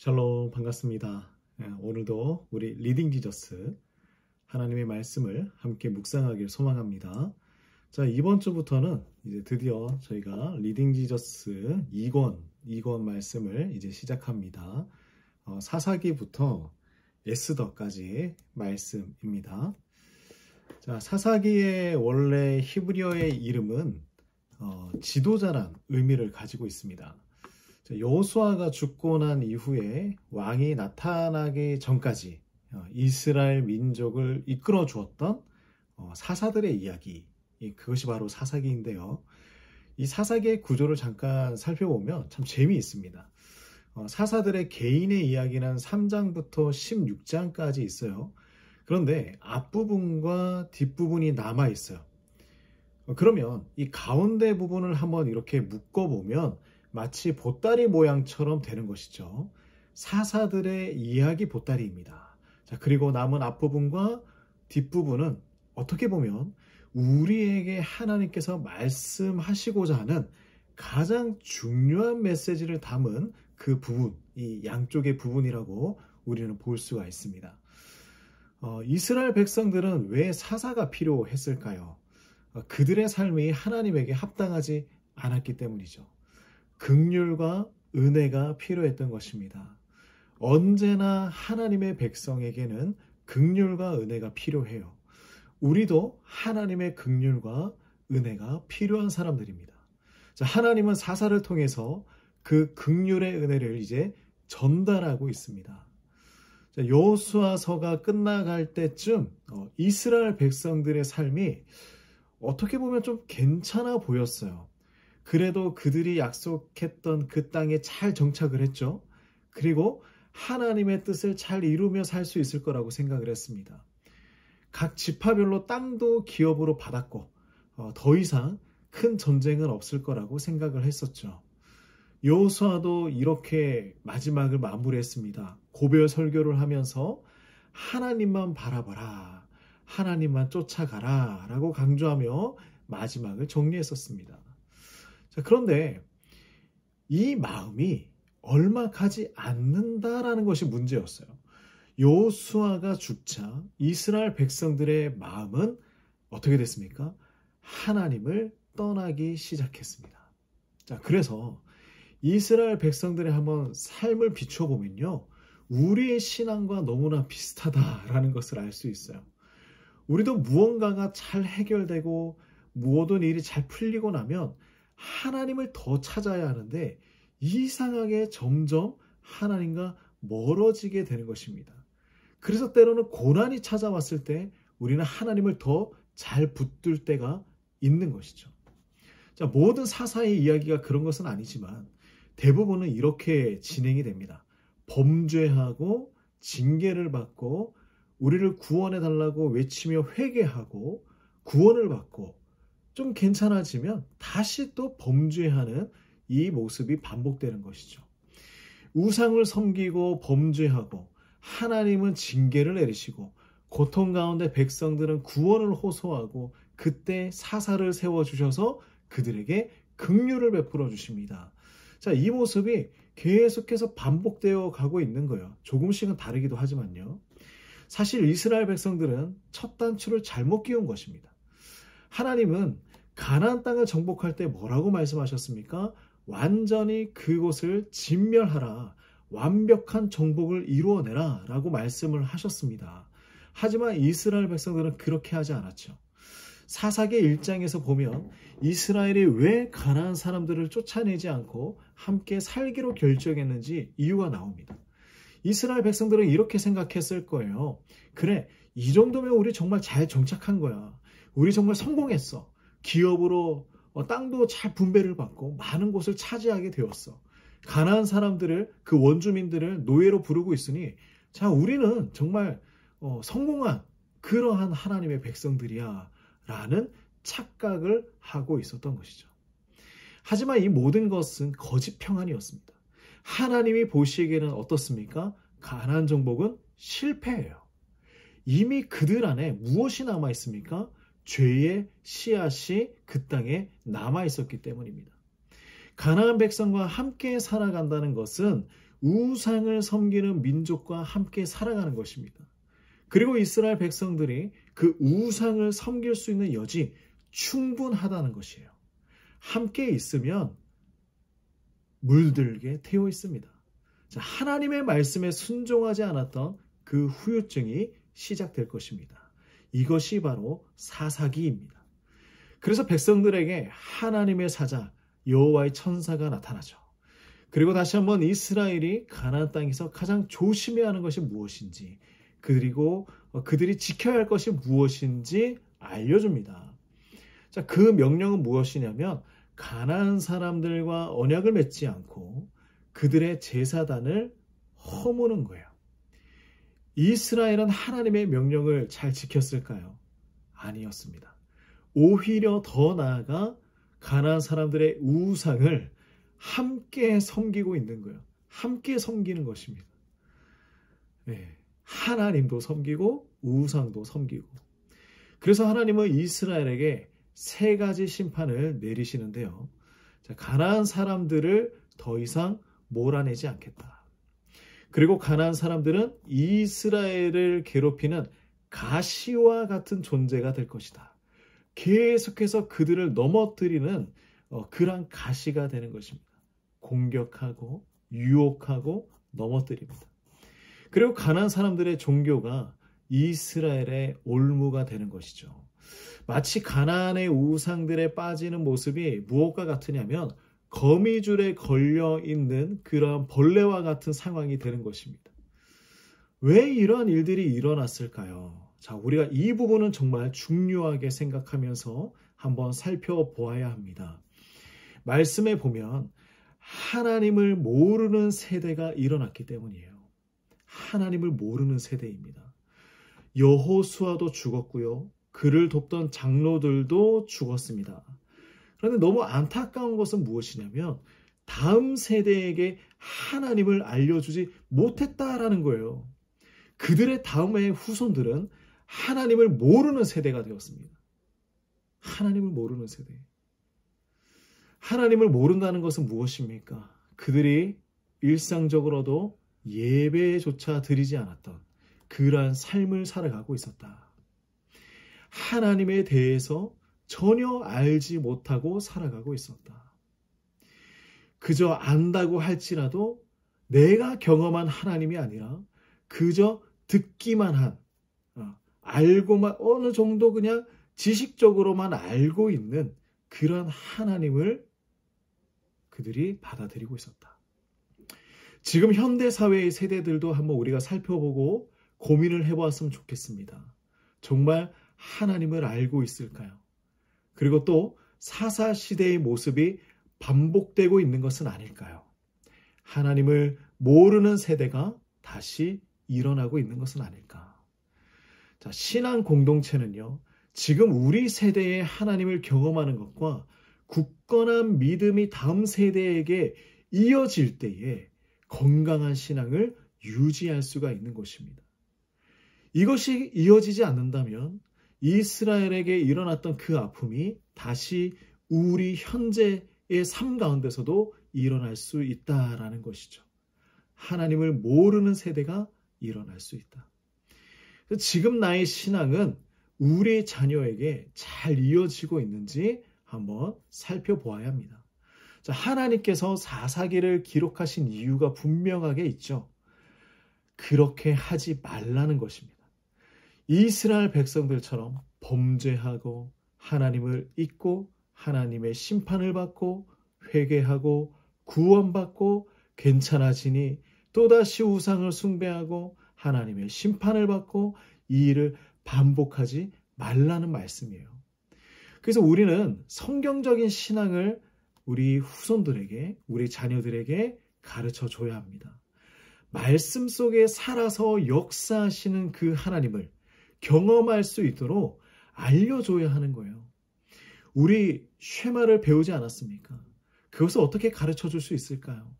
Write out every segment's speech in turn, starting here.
샬롬 반갑습니다. 오늘도 우리 리딩 지저스 하나님의 말씀을 함께 묵상하길 소망합니다. 자, 이번 주부터는 이제 드디어 저희가 리딩 지저스 2권 말씀을 이제 시작합니다. 사사기부터 에스더까지 말씀입니다. 자, 사사기의 원래 히브리어의 이름은 지도자란 의미를 가지고 있습니다. 여호수아가 죽고 난 이후에 왕이 나타나기 전까지 이스라엘 민족을 이끌어 주었던 사사들의 이야기, 그것이 바로 사사기인데요. 이 사사기의 구조를 잠깐 살펴보면 참 재미있습니다. 사사들의 개인의 이야기는 3장부터 16장까지 있어요. 그런데 앞부분과 뒷부분이 남아 있어요. 그러면 이 가운데 부분을 한번 이렇게 묶어보면 마치 보따리 모양처럼 되는 것이죠. 사사들의 이야기 보따리입니다. 자, 그리고 남은 앞부분과 뒷부분은 어떻게 보면 우리에게 하나님께서 말씀하시고자 하는 가장 중요한 메시지를 담은 그 부분, 이 양쪽의 부분이라고 우리는 볼 수가 있습니다. 이스라엘 백성들은 왜 사사가 필요했을까요? 그들의 삶이 하나님에게 합당하지 않았기 때문이죠. 긍휼과 은혜가 필요했던 것입니다. 언제나 하나님의 백성에게는 긍휼과 은혜가 필요해요. 우리도 하나님의 긍휼과 은혜가 필요한 사람들입니다. 자, 하나님은 사사를 통해서 그 긍휼의 은혜를 이제 전달하고 있습니다. 자, 여호수아서가 끝나갈 때쯤 이스라엘 백성들의 삶이 어떻게 보면 좀 괜찮아 보였어요. 그래도 그들이 약속했던 그 땅에 잘 정착을 했죠. 그리고 하나님의 뜻을 잘 이루며 살 수 있을 거라고 생각을 했습니다. 각 지파별로 땅도 기업으로 받았고 더 이상 큰 전쟁은 없을 거라고 생각을 했었죠. 여호수아도 이렇게 마지막을 마무리했습니다. 고별 설교를 하면서 하나님만 바라봐라, 하나님만 쫓아가라 라고 강조하며 마지막을 정리했었습니다. 자, 그런데 이 마음이 얼마 가지 않는다라는 것이 문제였어요. 여호수아가 죽자 이스라엘 백성들의 마음은 어떻게 됐습니까? 하나님을 떠나기 시작했습니다. 자, 그래서 이스라엘 백성들의 한번 삶을 비춰보면요, 우리의 신앙과 너무나 비슷하다라는 것을 알 수 있어요. 우리도 무언가가 잘 해결되고 모든 일이 잘 풀리고 나면 하나님을 더 찾아야 하는데 이상하게 점점 하나님과 멀어지게 되는 것입니다. 그래서 때로는 고난이 찾아왔을 때 우리는 하나님을 더 잘 붙들 때가 있는 것이죠. 자, 모든 사사의 이야기가 그런 것은 아니지만 대부분은 이렇게 진행이 됩니다. 범죄하고 징계를 받고 우리를 구원해 달라고 외치며 회개하고 구원을 받고 좀 괜찮아지면 다시 또 범죄하는 이 모습이 반복되는 것이죠. 우상을 섬기고 범죄하고 하나님은 징계를 내리시고 고통 가운데 백성들은 구원을 호소하고 그때 사사를 세워주셔서 그들에게 긍휼을 베풀어 주십니다. 자, 이 모습이 계속해서 반복되어 가고 있는 거예요. 조금씩은 다르기도 하지만요. 사실 이스라엘 백성들은 첫 단추를 잘못 끼운 것입니다. 하나님은 가나안 땅을 정복할 때 뭐라고 말씀하셨습니까? 완전히 그곳을 진멸하라, 완벽한 정복을 이루어내라 라고 말씀을 하셨습니다. 하지만 이스라엘 백성들은 그렇게 하지 않았죠. 사사기 1장에서 보면 이스라엘이 왜 가나안 사람들을 쫓아내지 않고 함께 살기로 결정했는지 이유가 나옵니다. 이스라엘 백성들은 이렇게 생각했을 거예요. 그래, 이 정도면 우리 정말 잘 정착한 거야. 우리 정말 성공했어. 기업으로 땅도 잘 분배를 받고 많은 곳을 차지하게 되었어. 가나안 사람들을, 그 원주민들을 노예로 부르고 있으니 자, 우리는 정말 성공한 그러한 하나님의 백성들이야 라는 착각을 하고 있었던 것이죠. 하지만 이 모든 것은 거짓 평안이었습니다. 하나님이 보시기에는 어떻습니까? 가나안 정복은 실패예요. 이미 그들 안에 무엇이 남아 있습니까? 죄의 씨앗이 그 땅에 남아 있었기 때문입니다. 가나안 백성과 함께 살아간다는 것은 우상을 섬기는 민족과 함께 살아가는 것입니다. 그리고 이스라엘 백성들이 그 우상을 섬길 수 있는 여지 충분하다는 것이에요. 함께 있으면 물들게 되어 있습니다. 자, 하나님의 말씀에 순종하지 않았던 그 후유증이 시작될 것입니다. 이것이 바로 사사기입니다. 그래서 백성들에게 하나님의 사자 여호와의 천사가 나타나죠. 그리고 다시 한번 이스라엘이 가나안 땅에서 가장 조심해야 하는 것이 무엇인지, 그리고 그들이 지켜야 할 것이 무엇인지 알려줍니다. 자, 그 명령은 무엇이냐면 가나안 사람들과 언약을 맺지 않고 그들의 제사단을 허무는 거예요. 이스라엘은 하나님의 명령을 잘 지켰을까요? 아니었습니다. 오히려 더 나아가 가나안 사람들의 우상을 함께 섬기고 있는 거예요. 함께 섬기는 것입니다. 네, 하나님도 섬기고 우상도 섬기고. 그래서 하나님은 이스라엘에게 세 가지 심판을 내리시는데요. 자, 가나안 사람들을 더 이상 몰아내지 않겠다. 그리고 가나안 사람들은 이스라엘을 괴롭히는 가시와 같은 존재가 될 것이다. 계속해서 그들을 넘어뜨리는 그런 가시가 되는 것입니다. 공격하고 유혹하고 넘어뜨립니다. 그리고 가나안 사람들의 종교가 이스라엘의 올무가 되는 것이죠. 마치 가나안의 우상들에 빠지는 모습이 무엇과 같으냐면 거미줄에 걸려있는 그러한 벌레와 같은 상황이 되는 것입니다. 왜 이러한 일들이 일어났을까요? 자, 우리가 이 부분은 정말 중요하게 생각하면서 한번 살펴보아야 합니다. 말씀에 보면 하나님을 모르는 세대가 일어났기 때문이에요. 하나님을 모르는 세대입니다. 여호수아도 죽었고요. 그를 돕던 장로들도 죽었습니다. 그런데 너무 안타까운 것은 무엇이냐면 다음 세대에게 하나님을 알려주지 못했다라는 거예요. 그들의 다음의 후손들은 하나님을 모르는 세대가 되었습니다. 하나님을 모르는 세대. 하나님을 모른다는 것은 무엇입니까? 그들이 일상적으로도 예배조차 드리지 않았던 그러한 삶을 살아가고 있었다. 하나님에 대해서 전혀 알지 못하고 살아가고 있었다. 그저 안다고 할지라도 내가 경험한 하나님이 아니라 그저 듣기만 한, 알고만 어느 정도 그냥 지식적으로만 알고 있는 그런 하나님을 그들이 받아들이고 있었다. 지금 현대사회의 세대들도 한번 우리가 살펴보고 고민을 해보았으면 좋겠습니다. 정말 하나님을 알고 있을까요? 그리고 또 사사시대의 모습이 반복되고 있는 것은 아닐까요? 하나님을 모르는 세대가 다시 일어나고 있는 것은 아닐까? 자, 신앙 공동체는요, 지금 우리 세대의 하나님을 경험하는 것과 굳건한 믿음이 다음 세대에게 이어질 때에 건강한 신앙을 유지할 수가 있는 것입니다. 이것이 이어지지 않는다면 이스라엘에게 일어났던 그 아픔이 다시 우리 현재의 삶 가운데서도 일어날 수 있다라는 것이죠. 하나님을 모르는 세대가 일어날 수 있다. 지금 나의 신앙은 우리 자녀에게 잘 이어지고 있는지 한번 살펴보아야 합니다. 자, 하나님께서 사사기를 기록하신 이유가 분명하게 있죠. 그렇게 하지 말라는 것입니다. 이스라엘 백성들처럼 범죄하고 하나님을 잊고 하나님의 심판을 받고 회개하고 구원받고 괜찮아지니 또다시 우상을 숭배하고 하나님의 심판을 받고 이 일을 반복하지 말라는 말씀이에요. 그래서 우리는 성경적인 신앙을 우리 후손들에게, 우리 자녀들에게 가르쳐 줘야 합니다. 말씀 속에 살아서 역사하시는 그 하나님을 경험할 수 있도록 알려줘야 하는 거예요. 우리 쉐마를 배우지 않았습니까? 그것을 어떻게 가르쳐 줄 수 있을까요?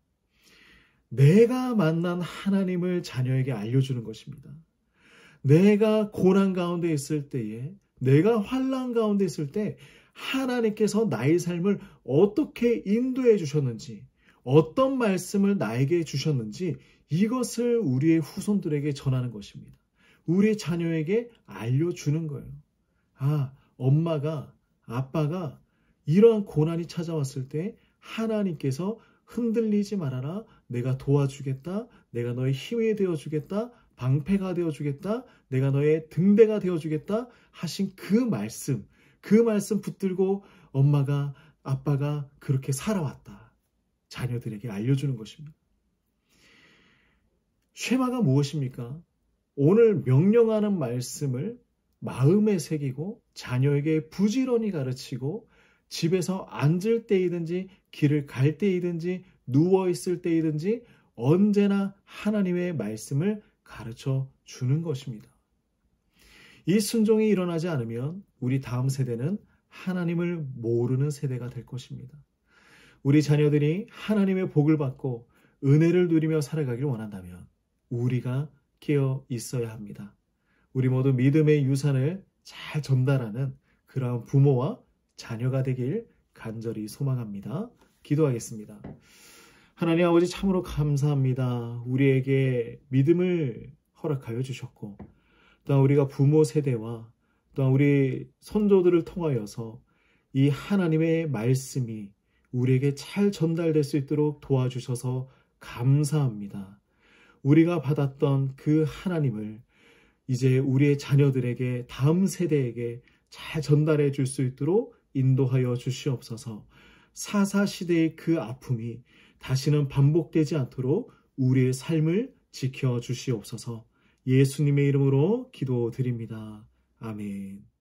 내가 만난 하나님을 자녀에게 알려주는 것입니다. 내가 고난 가운데 있을 때에, 내가 환난 가운데 있을 때 하나님께서 나의 삶을 어떻게 인도해 주셨는지, 어떤 말씀을 나에게 주셨는지 이것을 우리의 후손들에게 전하는 것입니다. 우리의 자녀에게 알려주는 거예요. 아, 엄마가, 아빠가 이러한 고난이 찾아왔을 때 하나님께서 흔들리지 말아라. 내가 도와주겠다. 내가 너의 힘이 되어주겠다. 방패가 되어주겠다. 내가 너의 등대가 되어주겠다. 하신 그 말씀 붙들고 엄마가, 아빠가 그렇게 살아왔다. 자녀들에게 알려주는 것입니다. 쉐마가 무엇입니까? 오늘 명령하는 말씀을 마음에 새기고 자녀에게 부지런히 가르치고 집에서 앉을 때이든지 길을 갈 때이든지 누워있을 때이든지 언제나 하나님의 말씀을 가르쳐 주는 것입니다. 이 순종이 일어나지 않으면 우리 다음 세대는 하나님을 모르는 세대가 될 것입니다. 우리 자녀들이 하나님의 복을 받고 은혜를 누리며 살아가길 원한다면 우리가 깨어 있어야 합니다. 우리 모두 믿음의 유산을 잘 전달하는 그러한 부모와 자녀가 되길 간절히 소망합니다. 기도하겠습니다. 하나님 아버지 참으로 감사합니다. 우리에게 믿음을 허락하여 주셨고 또한 우리가 부모 세대와 또한 우리 선조들을 통하여서 이 하나님의 말씀이 우리에게 잘 전달될 수 있도록 도와주셔서 감사합니다. 우리가 받았던 그 하나님을 이제 우리의 자녀들에게 다음 세대에게 잘 전달해 줄 수 있도록 인도하여 주시옵소서. 사사시대의 그 아픔이 다시는 반복되지 않도록 우리의 삶을 지켜 주시옵소서. 예수님의 이름으로 기도드립니다. 아멘.